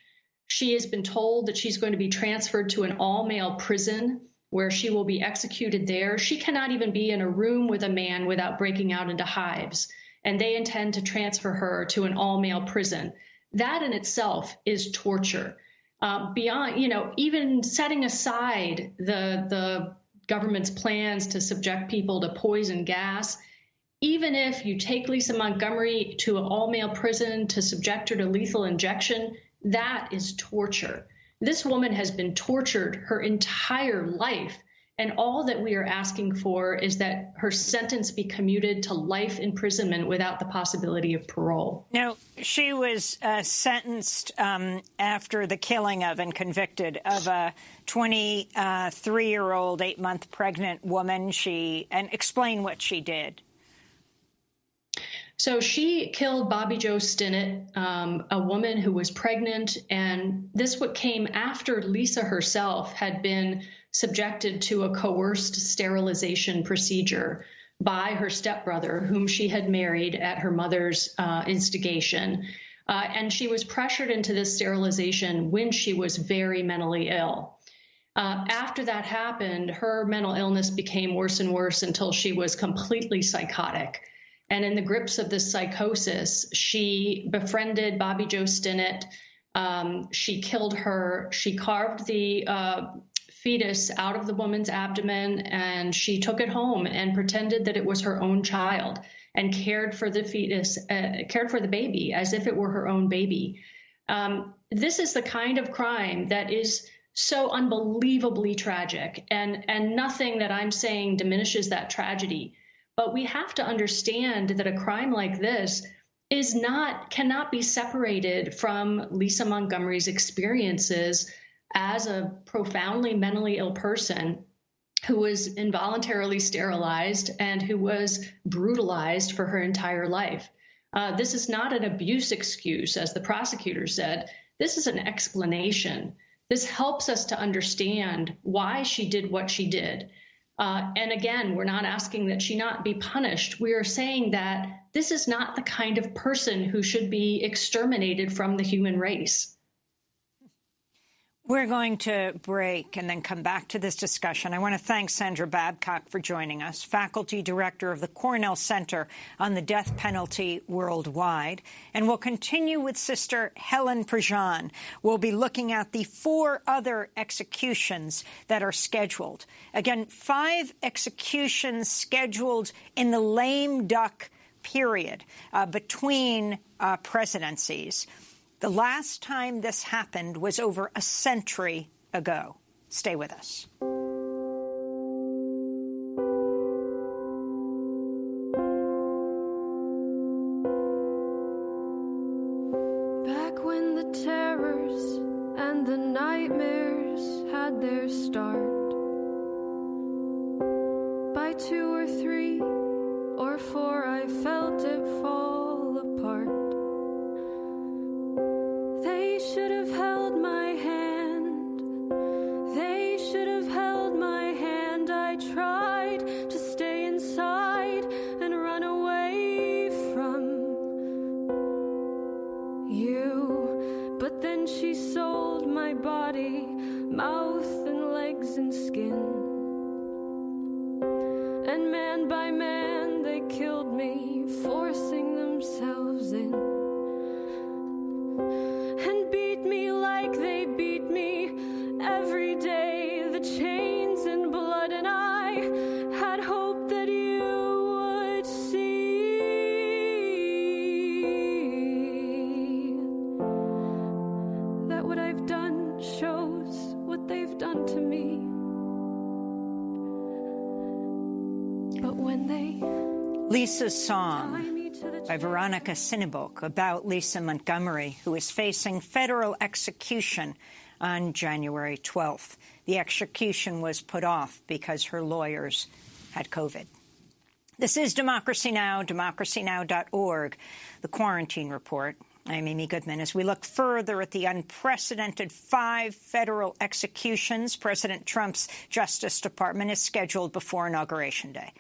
She has been told that she's going to be transferred to an all-male prison where she will be executed there. She cannot even be in a room with a man without breaking out into hives. And they intend to transfer her to an all-male prison. That in itself is torture. Beyond, even setting aside the government's plans to subject people to poison gas, even if you take Lisa Montgomery to an all-male prison to subject her to lethal injection, that is torture. This woman has been tortured her entire life, and all that we are asking for is that her sentence be commuted to life imprisonment without the possibility of parole. Now, she was sentenced after the killing of and convicted of a 23-year-old, 8-month pregnant woman. And explain what she did. So she killed Bobby Jo Stinnett, a woman who was pregnant, and this what came after Lisa herself had been subjected to a coerced sterilization procedure by her stepbrother, whom she had married at her mother's instigation. And she was pressured into this sterilization when she was very mentally ill. After that happened, her mental illness became worse and worse until she was completely psychotic. And in the grips of this psychosis, she befriended Bobby Jo Stinnett. She killed her. She carved the fetus out of the woman's abdomen, and she took it home and pretended that it was her own child and cared for the fetus, cared for the baby as if it were her own baby. This is the kind of crime that is so unbelievably tragic, and nothing that I'm saying diminishes that tragedy. But we have to understand that a crime like this cannot be separated from Lisa Montgomery's experiences as a profoundly mentally ill person who was involuntarily sterilized and who was brutalized for her entire life. This is not an abuse excuse, as the prosecutor said. This is an explanation. This helps us to understand why she did what she did. And again, we're not asking that she not be punished. We are saying that this is not the kind of person who should be exterminated from the human race. We're going to break and then come back to this discussion. I want to thank Sandra Babcock for joining us, faculty director of the Cornell Center on the Death Penalty Worldwide. And we'll continue with Sister Helen Prejean. We'll be looking at the 4 other executions that are scheduled. Again, 5 executions scheduled in the lame duck period between presidencies. The last time this happened was over a century ago. Stay with us. Back when the terrors and the nightmares had their start, by 2 or 3 or 4 I felt it fall apart. They should have held my hand. They should have held my hand. I tried to stay inside and run away from you. But then she sold my body, mouth and legs and skin. And man by man they killed me, forcing themselves in. And beat me like they beat me every day, the chains and blood, and I had hope that you would see that what I've done shows what they've done to me. But when they... Lisa's Song by Veronica Sinabok about Lisa Montgomery, who is facing federal execution on January 12th. The execution was put off because her lawyers had COVID. This is Democracy Now!, democracynow.org, the Quarantine Report. I'm Amy Goodman. As we look further at the unprecedented 5 federal executions President Trump's Justice Department has scheduled before Inauguration Day.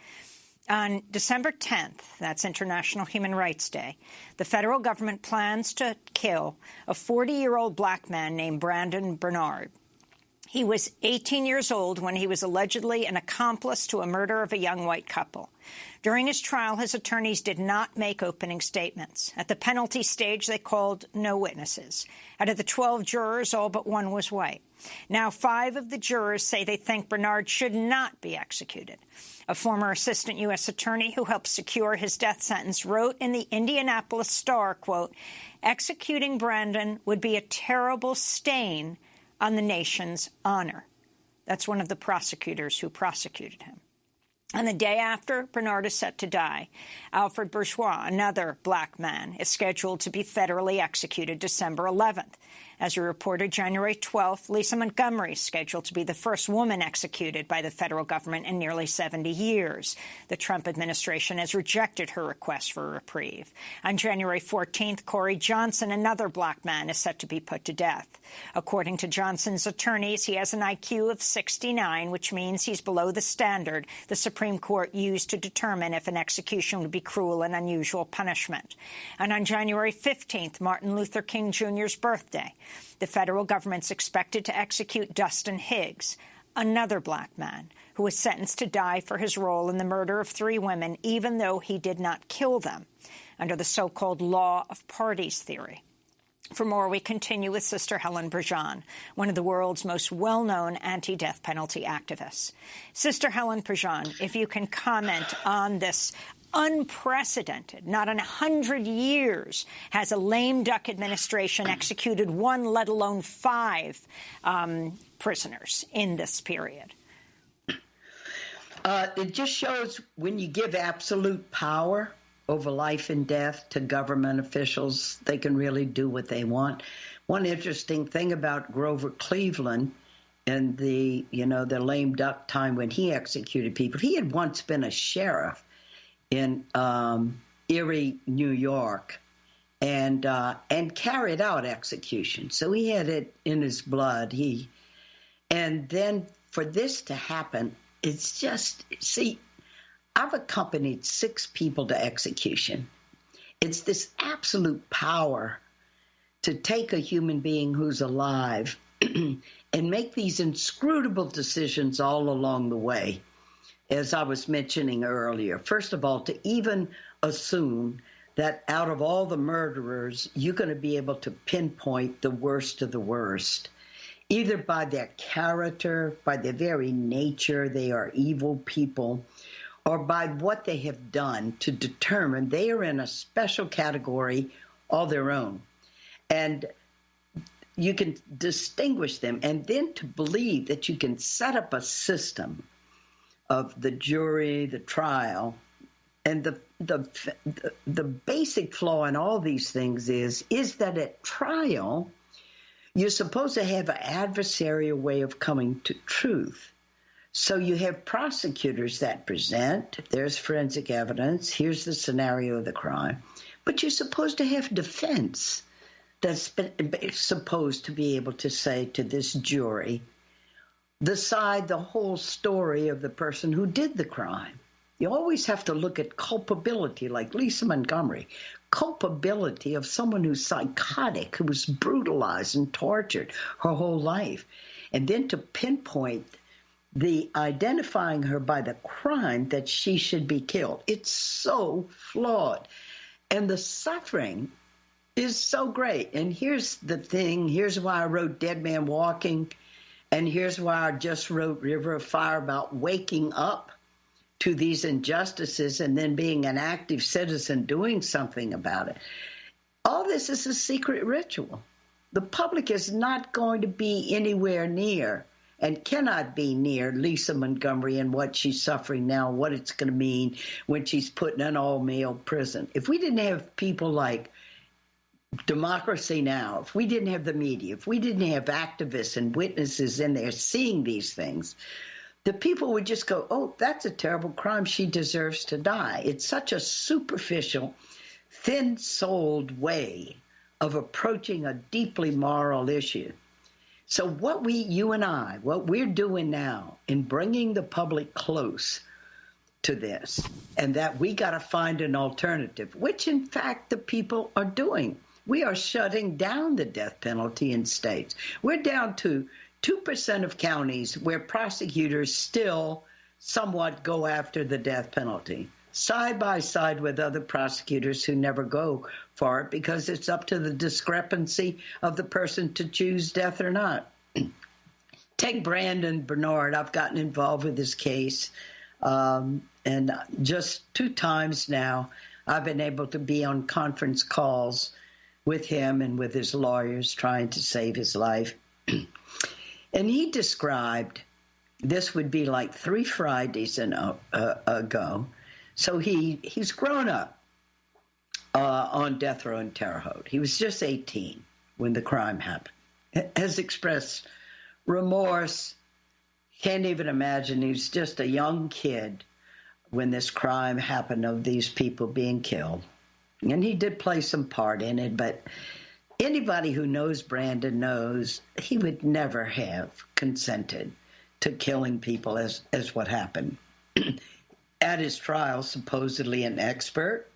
On December 10th, that's International Human Rights Day, the federal government plans to kill a 40-year-old black man named Brandon Bernard. He was 18 years old when he was allegedly an accomplice to a murder of a young white couple. During his trial, his attorneys did not make opening statements. At the penalty stage, they called no witnesses. Out of the 12 jurors, all but one was white. Now, 5 of the jurors say they think Bernard should not be executed. A former assistant U.S. attorney who helped secure his death sentence wrote in the Indianapolis Star, quote, "Executing Brandon would be a terrible stain on the nation's honor." That's one of the prosecutors who prosecuted him. And the day after Bernard is set to die, Alfred Bourgeois, another black man, is scheduled to be federally executed December 11th. As we reported, January 12th, Lisa Montgomery is scheduled to be the first woman executed by the federal government in nearly 70 years. The Trump administration has rejected her request for a reprieve. On January 14th, Corey Johnson, another black man, is set to be put to death. According to Johnson's attorneys, he has an IQ of 69, which means he's below the standard the Supreme Court used to determine if an execution would be cruel and unusual punishment. And on January 15th, Martin Luther King Jr.'s birthday, the federal government's expected to execute Dustin Higgs, another black man who was sentenced to die for his role in the murder of 3 women, even though he did not kill them, under the so-called law of parties theory. For more, we continue with Sister Helen Prejean, one of the world's most well-known anti-death penalty activists. Sister Helen Prejean, if you can comment on this unprecedented, not in 100 years has a lame duck administration executed 1, let alone 5 prisoners in this period. It just shows when you give absolute power over life and death to government officials, they can really do what they want. One interesting thing about Grover Cleveland and the lame duck time when he executed people, he had once been a sheriff in Erie, New York, and carried out execution. So he had it in his blood. And then for this to happen, it's just, see, I've accompanied 6 people to execution. It's this absolute power to take a human being who's alive and make these inscrutable decisions all along the way. As I was mentioning earlier, first of all, to even assume that out of all the murderers, you're going to be able to pinpoint the worst of the worst, either by their character, by their very nature, they are evil people, or by what they have done to determine they are in a special category all their own. And you can distinguish them, and then to believe that you can set up a system of the jury, the trial, and the basic flaw in all these things is that at trial, you're supposed to have an adversarial way of coming to truth. So you have prosecutors that present, there's forensic evidence, here's the scenario of the crime, but you're supposed to have defense that's supposed to be able to say to this jury, the whole story of the person who did the crime. You always have to look at culpability, like Lisa Montgomery, culpability of someone who's psychotic, who was brutalized and tortured her whole life, and then to pinpoint the identifying her by the crime that she should be killed. It's so flawed. And the suffering is so great. And here's the thing, here's why I wrote Dead Man Walking, and here's why I just wrote River of Fire, about waking up to these injustices and then being an active citizen doing something about it. All this is a secret ritual. The public is not going to be anywhere near and cannot be near Lisa Montgomery and what she's suffering now, what it's going to mean when she's put in an all-male prison. If we didn't have people like Democracy Now!, if we didn't have the media, if we didn't have activists and witnesses in there seeing these things, the people would just go, oh, that's a terrible crime. She deserves to die. It's such a superficial, thin-souled way of approaching a deeply moral issue. So what you and I, what we're doing now in bringing the public close to this, and that we got to find an alternative, which in fact the people are doing. We are shutting down the death penalty in states. We're down to 2% of counties where prosecutors still somewhat go after the death penalty, side by side with other prosecutors who never go for it because it's up to the discrepancy of the person to choose death or not. Take Brandon Bernard. I've gotten involved with this case, and just 2 times now I've been able to be on conference calls with him and with his lawyers trying to save his life. And he described, this would be like 3 Fridays ago. So he's grown up on death row in Terre Haute. He was just 18 when the crime happened. Has expressed remorse. Can't even imagine. He was just a young kid when this crime happened of these people being killed. And he did play some part in it, but anybody who knows Brandon knows he would never have consented to killing people as what happened. At his trial, supposedly an expert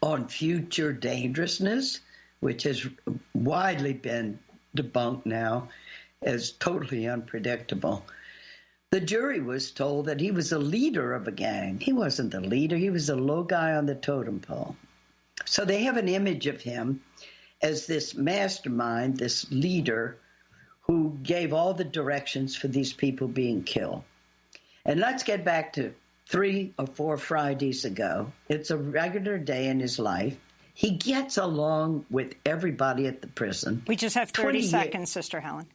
on future dangerousness, which has widely been debunked now as totally unpredictable. The jury was told that he was a leader of a gang. He wasn't the leader. He was a low guy on the totem pole. So they have an image of him as this mastermind, this leader who gave all the directions for these people being killed. And let's get back to 3 or 4 Fridays ago. It's a regular day in his life. He gets along with everybody at the prison. We just have 30 seconds, Sister Helen.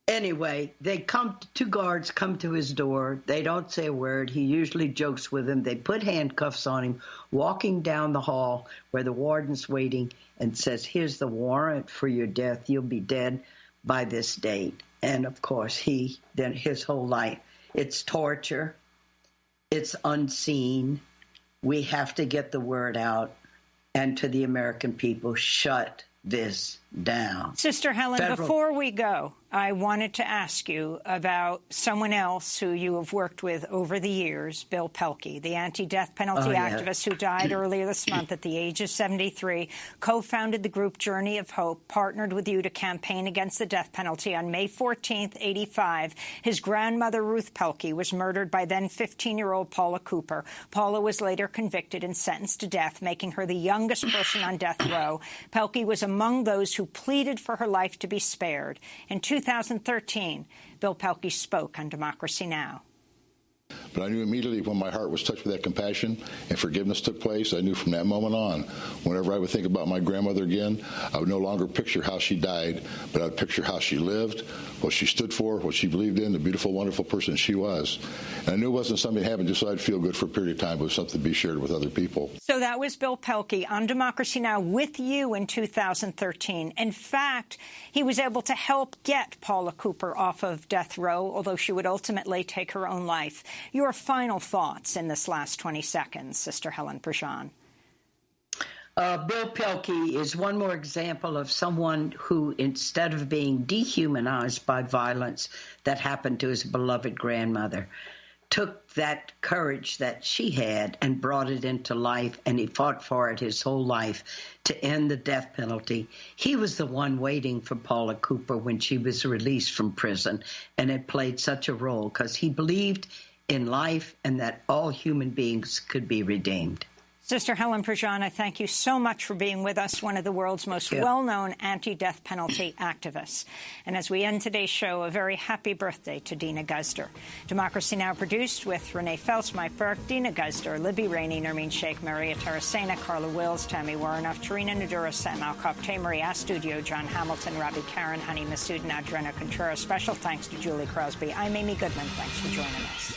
Anyway, 2 guards come to his door. They don't say a word. He usually jokes with them. They put handcuffs on him, walking down the hall where the warden's waiting and says, here's the warrant for your death. You'll be dead by this date. And, of course, his whole life, it's torture. It's unseen. We have to get the word out. And to the American people, shut this down. Sister Helen, before we go, I wanted to ask you about someone else who you have worked with over the years, Bill Pelkey, the anti-death penalty activist who died earlier this month at the age of 73, co-founded the group Journey of Hope, partnered with you to campaign against the death penalty. On May 14th, 85, his grandmother, Ruth Pelkey, was murdered by then 15-year-old Paula Cooper. Paula was later convicted and sentenced to death, making her the youngest person on death row. Pelkey was among those who pleaded for her life to be spared. In 2013, Bill Pelkey spoke on Democracy Now! But I knew immediately when my heart was touched with that compassion and forgiveness took place, I knew from that moment on, whenever I would think about my grandmother again, I would no longer picture how she died, but I would picture how she lived, what she stood for, what she believed in, the beautiful, wonderful person she was. And I knew it wasn't something that happened just so I'd feel good for a period of time, but it was something to be shared with other people. So that was Bill Pelkey on Democracy Now! With you in 2013. In fact, he was able to help get Paula Cooper off of death row, although she would ultimately take her own life. Your final thoughts in this last 20 seconds, Sister Helen Prejean. Bill Pelkey is one more example of someone who, instead of being dehumanized by violence that happened to his beloved grandmother, took that courage that she had and brought it into life, and he fought for it his whole life to end the death penalty. He was the one waiting for Paula Cooper when she was released from prison, and it played such a role because he believed in life and that all human beings could be redeemed. Sister Helen Prejean, I thank you so much for being with us, one of the world's most well-known anti-death penalty activists. And as we end today's show, a very happy birthday to Dina Guzder. Democracy Now! Produced with Renee Feltz, Mike Burke, Dina Guzder, Libby Rainey, Nermeen Sheikh, Maria Tarasena, Carla Wills, Tammy Warrenoff, Tarina Nadura, Sam Alcoff, Tamery Astudio, John Hamilton, Robbie Karen, Honey Massoud, and Adrena Contreras. Special thanks to Julie Crosby. I'm Amy Goodman. Thanks for joining us.